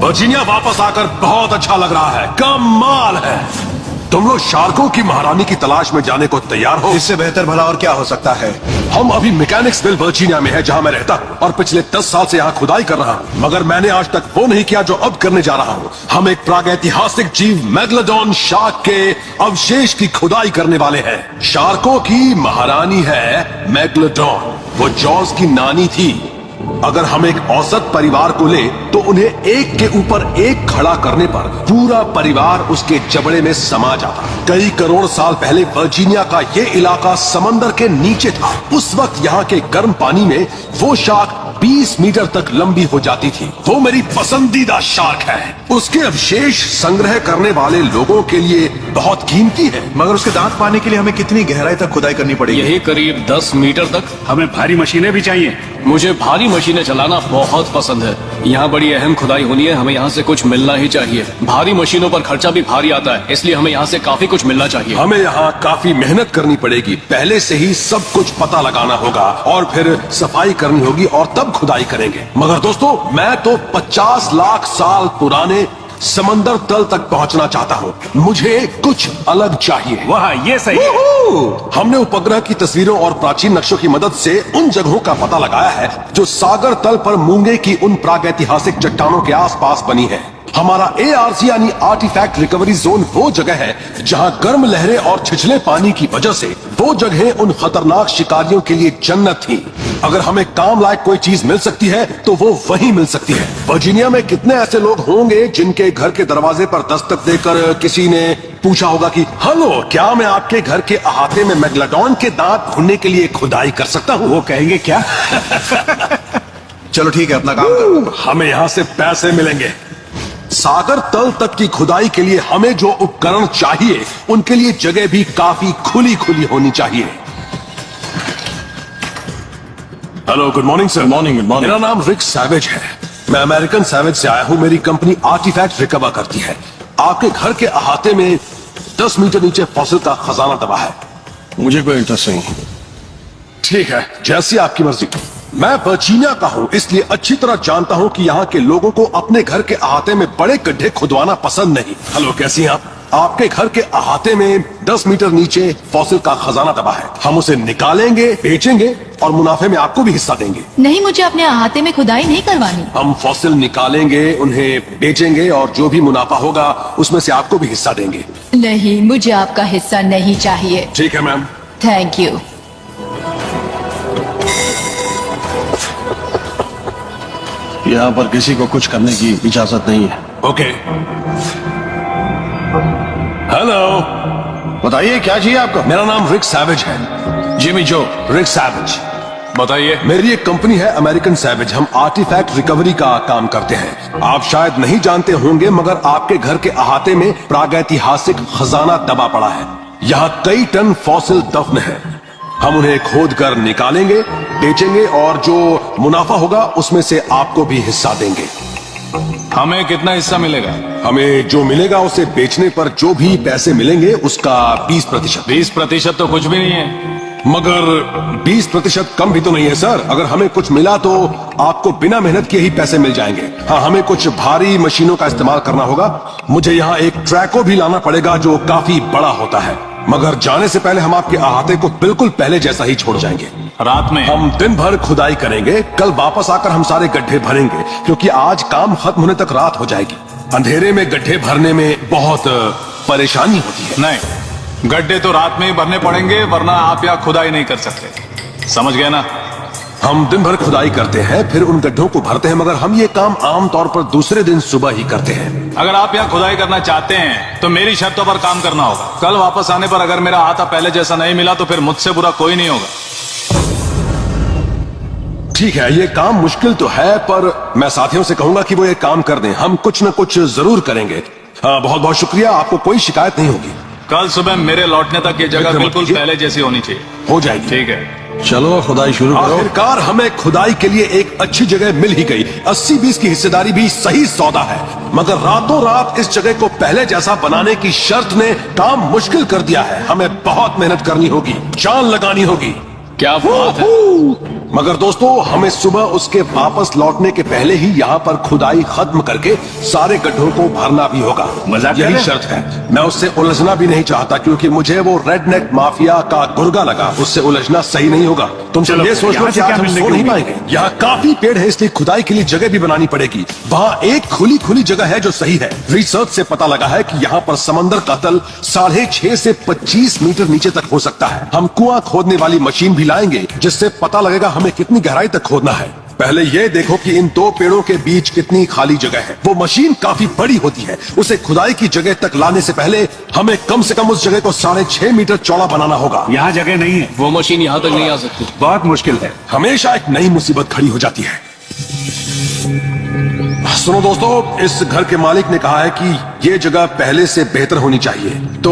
Virginia वापस आकर बहुत अच्छा लग रहा है, कमाल है। तुम लोग शार्कों की महारानी की तलाश में जाने को तैयार हो? इससे बेहतर भला और क्या हो सकता है। हम अभी मैकेनिक्सविल वर्जीनिया में है, जहां मैं रहता हूं, और पिछले 10 साल से यहाँ खुदाई कर रहा हूँ, मगर मैंने आज तक वो नहीं किया जो अब करने जा रहा हूँ। हम एक प्रागैतिहासिक जीव मेगलोडॉन शार्क के अवशेष की खुदाई करने वाले हैं। शार्कों की महारानी है मेगलोडॉन, वो जॉज की नानी थी। अगर हम एक औसत परिवार को ले तो उन्हें एक के ऊपर एक खड़ा करने पर पूरा परिवार उसके जबड़े में समा जाता। कई करोड़ साल पहले वर्जीनिया का ये इलाका समंदर के नीचे था। उस वक्त यहाँ के गर्म पानी में वो शार्क 20 मीटर तक लंबी हो जाती थी। वो मेरी पसंदीदा शार्क है। उसके अवशेष संग्रह करने वाले लोगों के लिए बहुत कीमती है। मगर उसके दांत पाने के लिए हमें कितनी गहराई तक खुदाई करनी पड़ेगी? यही करीब 10 मीटर तक। हमें भारी मशीनें भी चाहिए। मुझे भारी मशीनें चलाना बहुत पसंद है। यहाँ बड़ी अहम खुदाई होनी है, हमें यहाँ से कुछ मिलना ही चाहिए। भारी मशीनों पर खर्चा भी भारी आता है, इसलिए हमें यहाँ से काफी कुछ मिलना चाहिए। हमें यहाँ काफी मेहनत करनी पड़ेगी। पहले से ही सब कुछ पता लगाना होगा और फिर सफाई करनी होगी और तब खुदाई करेंगे। मगर दोस्तों, मैं तो 50 लाख साल पुराने समंदर तल तक पहुंचना चाहता हूँ। मुझे कुछ अलग चाहिए। वाह, ये सही है। हमने उपग्रह की तस्वीरों और प्राचीन नक्शों की मदद से उन जगहों का पता लगाया है जो सागर तल पर मूंगे की उन प्रागैतिहासिक चट्टानों के आसपास बनी है। हमारा ARC यानी आर्टिफैक्ट रिकवरी जोन वो जगह है जहां गर्म लहरें और छिछले पानी की वजह से वो जगहें उन खतरनाक शिकारियों के लिए जन्नत थी। अगर हमें काम लायक कोई चीज मिल सकती है तो वो वहीं मिल सकती है। वर्जीनिया में कितने ऐसे लोग होंगे जिनके घर के दरवाजे पर दस्तक देकर किसी ने पूछा होगा कि हेलो, क्या मैं आपके घर के अहाते में मेगलोडॉन के दांत ढूंढने के लिए खुदाई कर सकता हूँ? वो कहेंगे क्या? चलो ठीक है, अपना काम करो। हमें यहाँ से पैसे मिलेंगे। सागर तल तक की खुदाई के लिए हमें जो उपकरण चाहिए उनके लिए जगह भी काफी खुली खुली होनी चाहिए। Hello, good morning sir. Morning. मेरा नाम रिक सैवेज है। मैं अमेरिकन सैवेज से आया हूं। मेरी कंपनी आर्टिफैक्ट रिकवर करती है। आपके घर के अहाते में 10 मीटर नीचे फॉसिल का खजाना दबा है। मुझे कोई इंटरेस्ट नहीं। ठीक है, जैसी आपकी मर्जी। मैं वर्जीनिया का हूँ, इसलिए अच्छी तरह जानता हूँ कि यहाँ के लोगों को अपने घर के अहाते में बड़े गड्ढे खुदवाना पसंद नहीं। हेलो, कैसी हैं आप? आपके घर के अहाते में 10 मीटर नीचे फॉसिल का खजाना दबा है। हम उसे निकालेंगे, बेचेंगे और मुनाफे में आपको भी हिस्सा देंगे। नहीं, मुझे अपने अहाते में खुदाई नहीं करवानी। हम फॉसिल निकालेंगे, उन्हें बेचेंगे और जो भी मुनाफा होगा उसमें से आपको भी हिस्सा देंगे। नहीं, मुझे आपका हिस्सा नहीं चाहिए। ठीक है मैम। Thank you. यहाँ पर किसी को कुछ करने की इजाजत नहीं है। ओके। हेलो, बताइए क्या चाहिए आपको? मेरा नाम रिक सैवेज है। जिमी जो। रिक सैवेज। बताइए। मेरी एक कंपनी है अमेरिकन सैवेज। हम आर्टिफैक्ट रिकवरी का काम करते हैं। आप शायद नहीं जानते होंगे, मगर आपके घर के अहाते में प्रागैतिहासिक खजाना दबा पड़ा है। यहाँ कई टन फॉसिल दफन है। हम उन्हें खोद कर निकालेंगे, बेचेंगे और जो मुनाफा होगा उसमें से आपको भी हिस्सा देंगे। हमें कितना हिस्सा मिलेगा? हमें जो मिलेगा उसे बेचने पर जो भी पैसे मिलेंगे उसका 20%। 20% तो कुछ भी नहीं है। मगर 20% कम भी तो नहीं है सर। अगर हमें कुछ मिला तो आपको बिना मेहनत के ही पैसे मिल जाएंगे। हाँ, हमें कुछ भारी मशीनों का इस्तेमाल करना होगा। मुझे यहाँ एक ट्रैको भी लाना पड़ेगा जो काफी बड़ा होता है। मगर जाने से पहले हम आपके अहाते को बिल्कुल पहले जैसा ही छोड़ जाएंगे। रात में हम दिन भर खुदाई करेंगे। कल वापस आकर हम सारे गड्ढे भरेंगे, क्योंकि आज काम खत्म होने तक रात हो जाएगी। अंधेरे में गड्ढे भरने में बहुत परेशानी होती है। नहीं, गड्ढे तो रात में ही भरने पड़ेंगे, वरना आप यहाँ खुदाई नहीं कर सकते। समझ गए ना? हम दिन भर खुदाई करते हैं, फिर उन गड्ढों को भरते हैं, मगर हम ये काम आमतौर पर दूसरे दिन सुबह ही करते हैं। अगर आप यहाँ खुदाई करना चाहते हैं तो मेरी शर्तों पर काम करना होगा। कल वापस आने पर अगर मेरा हाथा पहले जैसा नहीं मिला तो फिर मुझसे बुरा कोई नहीं होगा। ठीक है, ये काम मुश्किल तो है, पर मैं साथियों से कहूंगा कि वो ये काम कर दें। हम कुछ न कुछ जरूर करेंगे। हाँ, बहुत बहुत शुक्रिया। आपको कोई शिकायत नहीं होगी। कल सुबह मेरे लौटने तक ये जगह बिल्कुल पहले जैसी होनी चाहिए। हो जाएगी। ठीक है, चलो खुदाई शुरू करो। आखिरकार हमें खुदाई के लिए एक अच्छी जगह मिल ही गई। 80-20 की हिस्सेदारी भी सही सौदा है। मगर रातों रात इस जगह को पहले जैसा बनाने की शर्त ने काम मुश्किल कर दिया है। हमें बहुत मेहनत करनी होगी, जान लगानी होगी। क्या बात है। मगर दोस्तों हमें सुबह उसके वापस लौटने के पहले ही यहाँ पर खुदाई खत्म करके सारे गड्ढों को भरना भी होगा। मजाक कर यही रहे हैं? शर्त है। मैं उससे उलझना भी नहीं चाहता क्योंकि मुझे वो रेडनेक माफिया का गुर्गा लगा। उससे उलझना सही नहीं होगा। तुम सब चलो, ये सोच लो यहाँ कि से आज क्या हम मिलने सो की नहीं उम्मीद पाएंगे। यहाँ काफी पेड़ है इसलिए खुदाई के लिए जगह भी बनानी पड़ेगी। वहाँ एक खुली जगह है जो सही है। रिसर्च से पता लगा है कि यहाँ पर समंदर का तल 6.5 से 25 मीटर नीचे तक हो सकता है। हम कुआं खोदने वाली मशीन भी लाएंगे जिससे पता लगेगा हमें कितनी गहराई तक खोदना है। पहले ये देखो कि इन दो पेड़ों के बीच कितनी खाली जगह है। वो मशीन काफी बड़ी होती है। उसे खुदाई की जगह तक लाने से पहले हमें कम से कम उस जगह को 6.5 मीटर चौड़ा बनाना होगा। यहाँ जगह नहीं है, वो मशीन यहाँ तक नहीं आ सकती। बहुत मुश्किल है। हमेशा एक नई मुसीबत खड़ी हो जाती है। सुनो दोस्तों, इस घर के मालिक ने कहा है कि ये जगह पहले से बेहतर होनी चाहिए, तो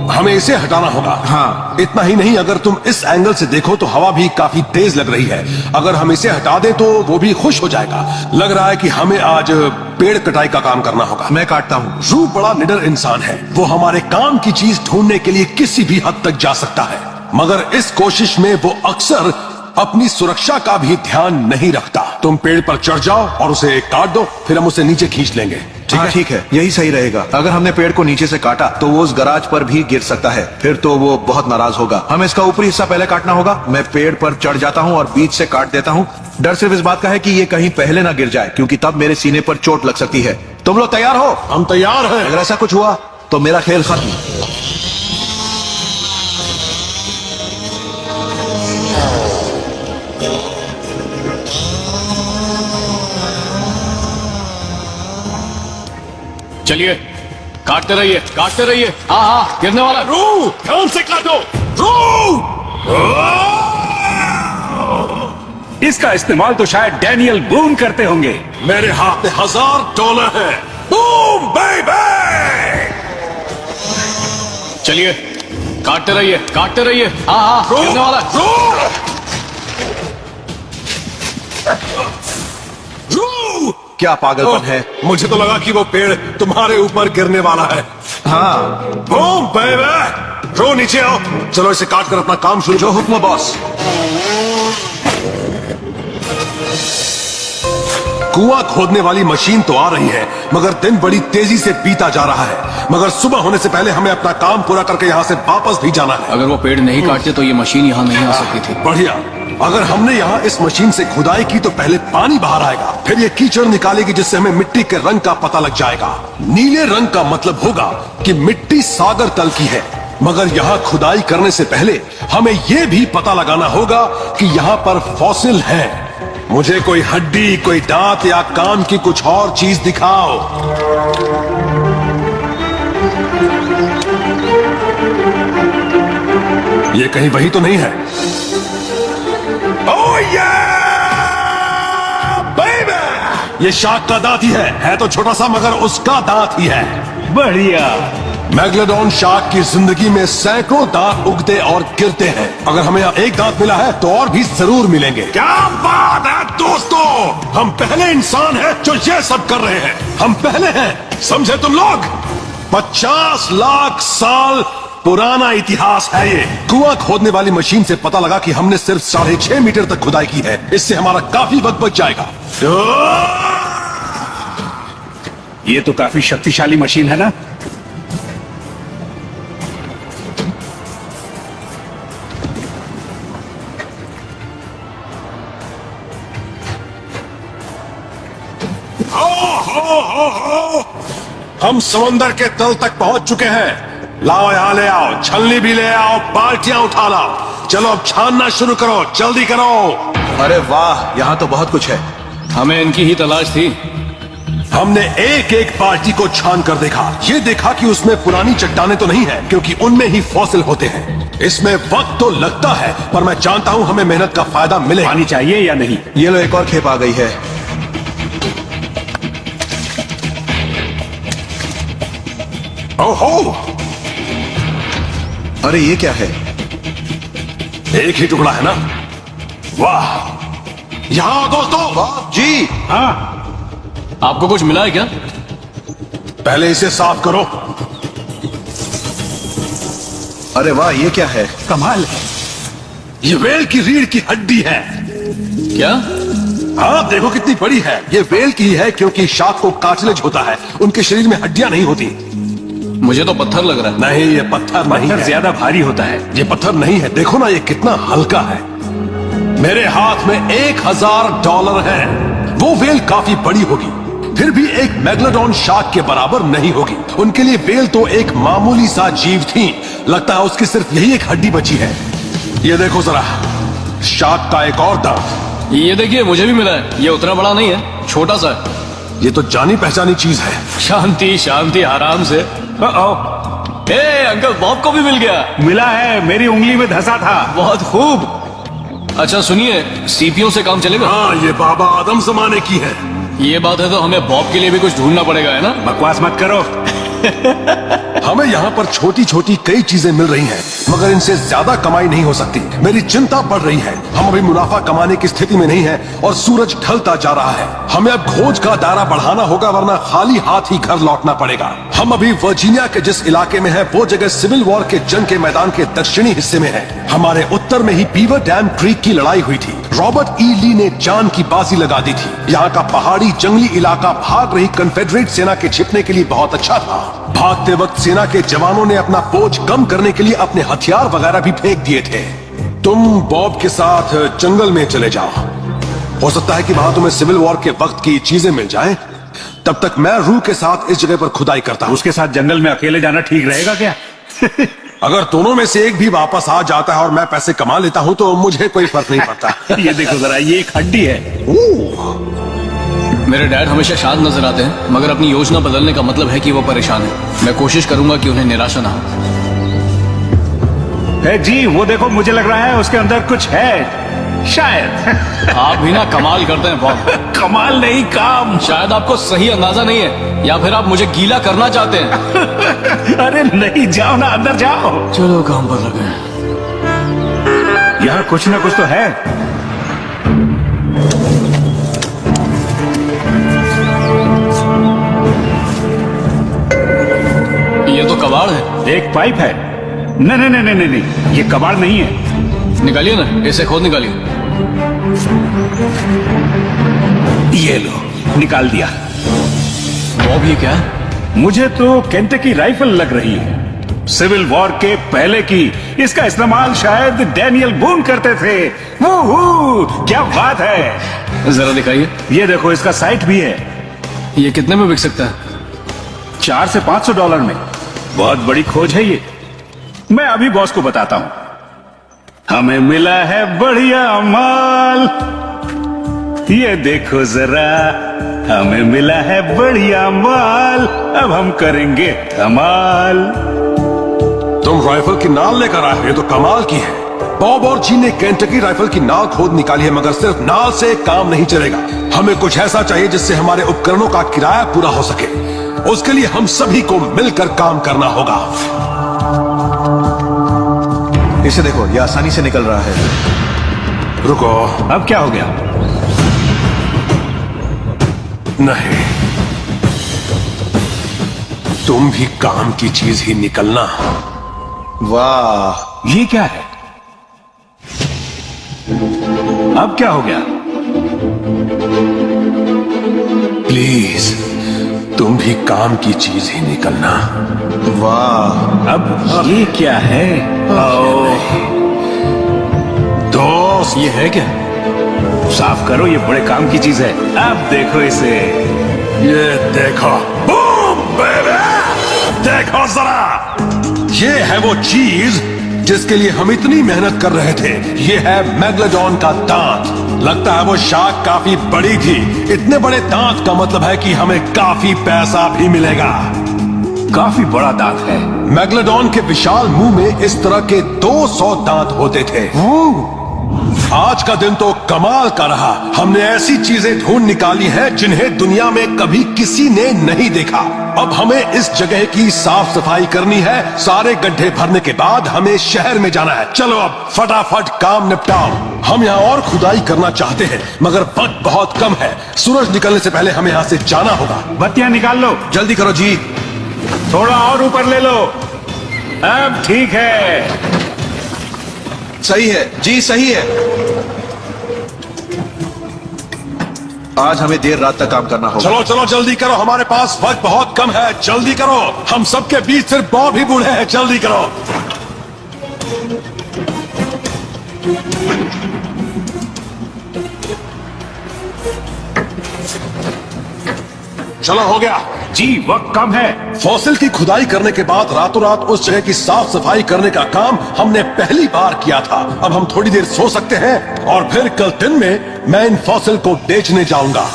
हमें इसे हटाना होगा। हाँ। इतना ही नहीं, अगर तुम इस एंगल से देखो तो हवा भी काफी तेज लग रही है। अगर हम इसे हटा दें तो वो भी खुश हो जाएगा। लग रहा है कि हमें आज पेड़ कटाई का काम करना होगा। मैं काटता हूँ। रू बड़ा निडर इंसान है। वो हमारे काम की चीज ढूंढने के लिए किसी भी हद तक जा सकता है, मगर इस कोशिश में वो अक्सर अपनी सुरक्षा का भी ध्यान नहीं रखता। तुम पेड़ पर चढ़ जाओ और उसे काट दो, फिर हम उसे नीचे खींच लेंगे। ठीक है? ठीक है, यही सही रहेगा। अगर हमने पेड़ को नीचे से काटा तो वो उस गराज पर भी गिर सकता है, फिर तो वो बहुत नाराज होगा। हमें इसका ऊपरी हिस्सा पहले काटना होगा। मैं पेड़ पर चढ़ जाता हूँ और बीच से काट देता हूँ। डर सिर्फ इस बात का है कि ये कहीं पहले ना गिर जाए, क्योंकि तब मेरे सीने पर चोट लग सकती है। तुम लोग तैयार हो? हम तैयार हैं। अगर ऐसा कुछ हुआ तो मेरा खेल खत्म। चलिए, काटते रहिए, काटते रहिए। हाँ हाँ, गिरने वाला। रू, ध्यान से काटो। रू! इसका इस्तेमाल तो शायद डैनियल बून करते होंगे। मेरे हाथ में $1000 है। Boom baby! चलिए, काटते रहिए, काटते रहिए। हाँ हाँ, गिरने वाला। रू! क्या पागलपन है। मुझे तो लगा कि वो पेड़ तुम्हारे ऊपर गिरने वाला है। हाँ, बूम बेबी! रो नीचे आओ। चलो इसे काट कर अपना काम शुरू। जो हुक्म बॉस। कुआं खोदने वाली मशीन तो आ रही है, मगर दिन बड़ी तेजी से बीता जा रहा है। मगर सुबह होने से पहले हमें अपना काम पूरा करके यहाँ से वापस भी जाना है। अगर वो पेड़ नहीं काटते तो ये मशीन यहाँ नहीं आ सकती थी। बढ़िया। अगर हमने यहाँ इस मशीन से खुदाई की तो पहले पानी बाहर आएगा, फिर ये कीचड़ निकालेगी जिससे हमें मिट्टी के रंग का पता लग जाएगा। नीले रंग का मतलब होगा कि मिट्टी सागर तल की है। मगर यहाँ खुदाई करने से पहले हमें यह भी पता लगाना होगा कि यहाँ पर फॉसिल हैं। मुझे कोई हड्डी, कोई दांत या काम की कुछ और चीज दिखाओ। ये कहीं वही तो नहीं है। ओह बेबी! ये शार्क का दांत ही है तो छोटा सा, मगर उसका दांत ही है। बढ़िया। मैग्लोडॉन शार्क की जिंदगी में सैकड़ों दांत उगते और गिरते हैं। अगर हमें एक दांत मिला है तो और भी जरूर मिलेंगे। क्या बात है दोस्तों, हम पहले इंसान हैं जो ये सब कर रहे हैं। हम पहले हैं, समझे तुम लोग? 50 लाख साल पुराना इतिहास है ये। कुआं खोदने वाली मशीन से पता लगा कि हमने सिर्फ 6.5 मीटर तक खुदाई की है। इससे हमारा काफी वक्त बच जाएगा। ये तो काफी शक्तिशाली मशीन है ना। हम समंदर के तल तक पहुंच चुके हैं। लाओ, यहाँ ले आओ, छलनी भी ले आओ, बाल्टियां उठा लाओ। चलो अब छानना शुरू करो, जल्दी करो। अरे वाह, यहाँ तो बहुत कुछ है। हमें इनकी ही तलाश थी। हमने एक एक बाल्टी को छान कर देखा। ये देखा कि उसमें पुरानी चट्टानें तो नहीं है, क्योंकि उनमें ही फॉसिल होते हैं। इसमें वक्त तो लगता है, पर मैं जानता हूँ हमें मेहनत का फायदा मिलेगा। पानी चाहिए या नहीं? ये लो, एक और खेप आ गई है। ओहो, अरे ये क्या है? एक ही टुकड़ा है ना? वाह! यहाँ आओ दोस्तों। जी हाँ। आपको कुछ मिला है क्या? पहले इसे साफ करो। अरे वाह, ये क्या है? कमाल है। ये वेल की रीढ़ की हड्डी है। क्या? हाँ देखो कितनी बड़ी है। ये वेल की है क्योंकि शार्क को कार्टिलेज होता है, उनके शरीर में हड्डियां नहीं होती। मुझे तो पत्थर लग रहा है। नहीं, ये पत्थर नहीं पत्थर है। ज्यादा भारी होता है। ये पत्थर नहीं है, देखो ना ये कितना हल्का है। मेरे हाथ में $1000 है। वो वेल काफी बड़ी होगी, फिर भी एक मेगलोडॉन शार्क के बराबर नहीं होगी। उनके लिए वेल तो एक मामूली सा जीव थी। लगता है उसकी सिर्फ यही एक हड्डी बची है। ये देखो जरा, शार्क का एक और दांत। ये देखिए, मुझे भी मिला है। ये उतना बड़ा नहीं है, छोटा सा है। ये तो जानी पहचानी चीज है। शांति शांति, आराम से। ए अंकल, बॉब को भी मिल गया। मिला है, मेरी उंगली में धंसा था। बहुत खूब। अच्छा सुनिए, सीपियों से काम चलेगा? हाँ, ये बाबा आदम जमाने की है। ये बात है तो हमें बॉब के लिए भी कुछ ढूंढना पड़ेगा, है ना? बकवास मत करो। हमें यहाँ पर छोटी छोटी कई चीजें मिल रही हैं, मगर इनसे ज्यादा कमाई नहीं हो सकती। मेरी चिंता बढ़ रही है। हम अभी मुनाफा कमाने की स्थिति में नहीं हैं और सूरज ढलता जा रहा है। हमें अब खोज का दायरा बढ़ाना होगा, वरना खाली हाथ ही घर लौटना पड़ेगा। हम अभी वर्जीनिया के जिस इलाके में हैं, वो जगह सिविल वॉर के जंग के मैदान के दक्षिणी हिस्से में है। हमारे उत्तर में ही बीवर डैम क्रीक की लड़ाई हुई थी। रॉबर्ट ई ली ने जान की बाजी लगा दी थी। यहाँ का पहाड़ी जंगली इलाका भाग रही कन्फेडरेट सेना के छिपने के लिए बहुत अच्छा था। भागते वक्त सेना के जवानों ने अपना बोझ कम करने के लिए अपने हथियार वगैरह भी फेंक दिए थे। तुम बॉब के साथ जंगल में चले जाओ। हो सकता है कि वहां तुम्हें सिविल वॉर के वक्त की चीजें मिल जाएं। तब तक मैं रू के साथ इस जगह पर खुदाई करता हूं। उसके साथ जंगल में अकेले जाना ठीक रहेगा क्या? अगर दोनों में से एक भी वापस आ जाता है और मैं पैसे कमा लेता हूं तो मुझे कोई फर्क नहीं पड़ता। ये देखो जरा, ये एक हड्डी है। मेरे डैड हमेशा शांत नजर आते हैं, मगर अपनी योजना बदलने का मतलब है कि वो परेशान है। मैं कोशिश करूंगा कि उन्हें निराशा ना हो। जी वो देखो, मुझे लग रहा है उसके अंदर कुछ है शायद। आप भी ना कमाल करते हैं बॉब। कमाल नहीं, काम। शायद आपको सही अंदाजा नहीं है, या फिर आप मुझे गीला करना चाहते हैं। अरे नहीं, जाओ ना, अंदर जाओ। चलो काम पर लगे। यहाँ कुछ ना कुछ तो है। ये तो कबाड़ है। एक पाइप है। नहीं नहीं नहीं नहीं नहीं, ये कबाड़ नहीं है। निकालिए ना, इसे खोद निकालिए। ये लो, निकाल दिया। बॉब ये क्या है? मुझे तो केंटकी राइफल लग रही है, सिविल वॉर के पहले की। इसका इस्तेमाल शायद डैनियल बून करते थे। क्या बात है। जरा दिखाइए। ये देखो, इसका साइट भी है। ये कितने में बिक सकता है? $400 से $500 में। बहुत बड़ी खोज है ये। मैं अभी बॉस को बताता हूं। हमें मिला है बढ़िया माल। ये देखो जरा, हमें मिला है बढ़िया माल। अब हम करेंगे धमाल। तुम राइफल की नाल लेकर आए हो, ये तो कमाल की है। बॉब और जी ने केंटकी राइफल की नाल खोद निकाली है, मगर सिर्फ नाल से काम नहीं चलेगा। हमें कुछ ऐसा चाहिए जिससे हमारे उपकरणों का किराया पूरा हो सके। उसके लिए हम सभी को मिलकर काम करना होगा। इसे देखो, ये आसानी से निकल रहा है। रुको, अब क्या हो गया? नहीं, तुम भी काम की चीज ही निकलना। वाह, ये क्या है? अब क्या हो गया? प्लीज, तुम भी काम की चीज ही निकलना। वाह। अब ये क्या है? दोस्त, ये है क्या? साफ करो, ये बड़े काम की चीज है। अब देखो इसे। ये देखो। बूम बेबी, देखो जरा। ये है वो चीज जिसके लिए हम इतनी मेहनत कर रहे थे। ये है मेगलोडॉन का दांत। लगता है वो शार्क काफी बड़ी थी। इतने बड़े दांत का मतलब है कि हमें काफी पैसा भी मिलेगा। काफी बड़ा दांत है। मेगलोडॉन के विशाल मुंह में इस तरह के 200 दांत होते थे। आज का दिन तो कमाल का रहा। हमने ऐसी चीजें ढूंढ निकाली हैं जिन्हें दुनिया में कभी किसी ने नहीं देखा। अब हमें इस जगह की साफ सफाई करनी है। सारे गड्ढे भरने के बाद हमें शहर में जाना है। चलो अब फटाफट काम निपटाओ। हम यहाँ और खुदाई करना चाहते हैं, मगर वक्त बहुत कम है। सूरज निकलने से पहले हमें यहाँ से जाना होगा। बत्तियां निकाल लो। जल्दी करो जी। थोड़ा और ऊपर ले लो। अब ठीक है। सही है जी, सही है। आज हमें देर रात तक काम करना होगा। चलो चलो जल्दी करो, हमारे पास वक्त बहुत कम है, जल्दी करो। हम सबके बीच सिर्फ बॉब ही बूढ़े हैं, जल्दी करो। चलो हो गया जी, वक्त कम है। फॉसिल की खुदाई करने के बाद रातों रात उस जगह की साफ सफाई करने का काम हमने पहली बार किया था। अब हम थोड़ी देर सो सकते हैं और फिर कल दिन में मैं इन फॉसिल को बेचने जाऊंगा।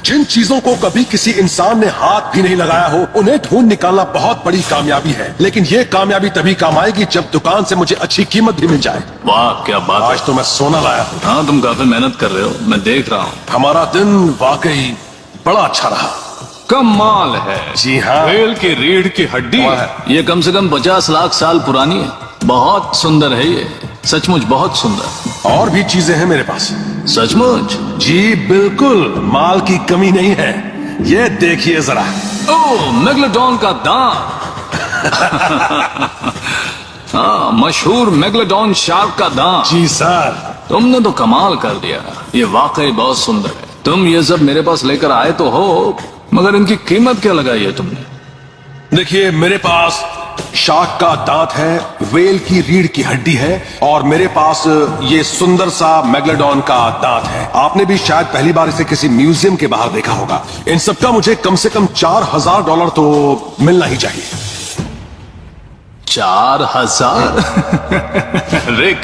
जिन चीजों को कभी किसी इंसान ने हाथ भी नहीं लगाया हो, उन्हें ढूंढ निकालना बहुत बड़ी कामयाबी है। लेकिन ये कामयाबी तभी काम आएगी जब दुकान से मुझे अच्छी कीमत भी मिल जाए। वाह क्या बात है। आज तो मैं सोना लाया हूँ। हाँ तुम काफी मेहनत कर रहे हो, मैं देख रहा हूँ। हमारा दिन वाकई बड़ा अच्छा रहा। कमाल है। जी हाँ। वेल की रीढ़ की हड्डी वाह। है। ये कम से कम 50 लाख साल पुरानी है। बहुत सुंदर है ये, सचमुच बहुत सुंदर। और भी चीजें हैं मेरे पास। सचमुच? जी बिल्कुल, माल की कमी नहीं है। ये देखिए जरा। ओह, मेगलोडॉन का दांत। हाँ, मशहूर मेगलोडॉन शार्क का दांत। जी सर। तुमने तो कमाल कर दिया। ये वाकई बहुत सुंदर है। तुम ये सब मेरे पास लेकर आए तो हो, मगर इनकी कीमत क्या लगाई है तुमने? देखिए मेरे पास शार्क का दांत है, वेल की रीढ़ की हड्डी है और मेरे पास ये सुंदर सा मेगलोडॉन का दांत है। आपने भी शायद पहली बार इसे किसी म्यूजियम के बाहर देखा होगा। इन सब का मुझे कम से कम $4000 तो मिलना ही चाहिए। 4000? रिक,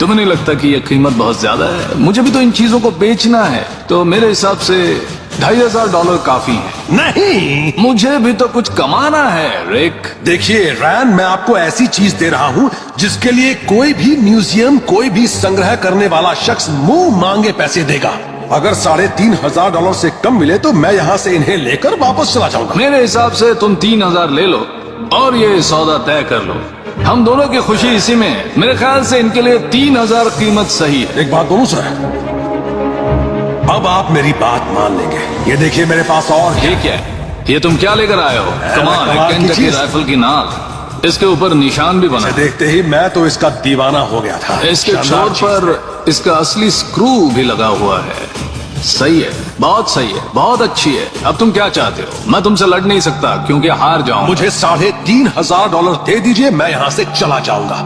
तुम्हें नहीं लगता कि यह कीमत बहुत ज्यादा है? मुझे भी तो इन चीजों को बेचना है, तो मेरे हिसाब से $2500 काफी है। नहीं, मुझे भी तो कुछ कमाना है रिक। देखिए रैन, मैं आपको ऐसी चीज दे रहा हूं जिसके लिए कोई भी म्यूजियम, कोई भी संग्रह करने वाला शख्स मुंह मांगे पैसे देगा। अगर $3500 से कम मिले तो मैं यहाँ से इन्हें लेकर वापस चला जाऊंगा। मेरे हिसाब से तुम 3000 ले लो और ये सौदा तय कर लो। हम दोनों की खुशी इसी में है। मेरे ख्याल से इनके लिए 3000 कीमत सही है। एक बात बोलूं सर, अब आप मेरी बात मान लेंगे। ये देखिए मेरे पास और ये क्या है? ये तुम क्या लेकर आए हो? कमाल है, कमाल की केंटकी चीज। राइफल की नाल, इसके ऊपर निशान भी बना इसे है। देखते ही मैं तो इसका दीवाना हो गया था। इसके शानदार छोर चीज। पर इसका असली स्क्रू भी लगा हुआ है। सही है, बहुत सही है, बहुत अच्छी है। अब तुम क्या चाहते हो? मैं तुमसे लड़ नहीं सकता क्योंकि हार जाऊं। मुझे $3500 दे दीजिए, मैं यहाँ से चला जाऊंगा।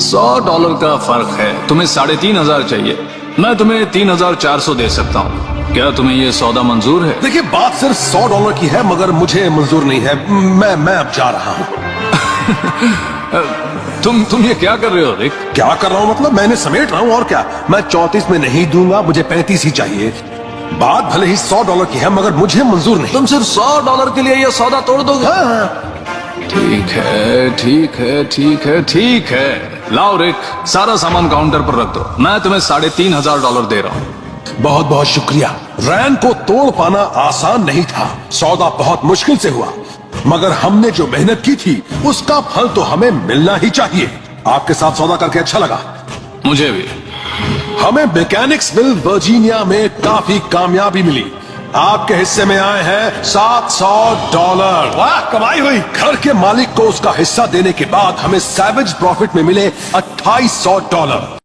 $100 का फर्क है। तुम्हें 3500 चाहिए, मैं तुम्हें 3400 दे सकता हूँ। क्या तुम्हें ये सौदा मंजूर है? देखिए बात सिर्फ $100 की है, मगर मुझे मंजूर नहीं है। मैं अब जा रहा हूँ। तुम ये क्या कर रहे हो रिक? क्या कर रहा हूँ मतलब? मैंने समेट रहा हूँ और क्या। मैं 34 में नहीं दूंगा, मुझे 35 ही चाहिए। बात भले ही $100 की है, मगर मुझे मंजूर नहीं। तुम सिर्फ $100 के लिए ये सौदा तोड़ दोगे? ठीक है, ठीक है, ठीक है, ठीक है। लाओ रिक, सारा सामान काउंटर पर रख दो। मैं तुम्हें $3500 दे रहा हूँ। बहुत बहुत शुक्रिया। रैन को तोड़ पाना आसान नहीं था। सौदा बहुत मुश्किल से हुआ, मगर हमने जो मेहनत की थी उसका फल तो हमें मिलना ही चाहिए। आपके साथ सौदा करके अच्छा लगा। मुझे भी। हमें मैकेनिक्सविल वर्जीनिया में काफी कामयाबी मिली। आपके हिस्से में आए हैं $700। वाह, कमाई हुई। घर के मालिक को उसका हिस्सा देने के बाद हमें सैवेज प्रॉफिट में मिले $2800।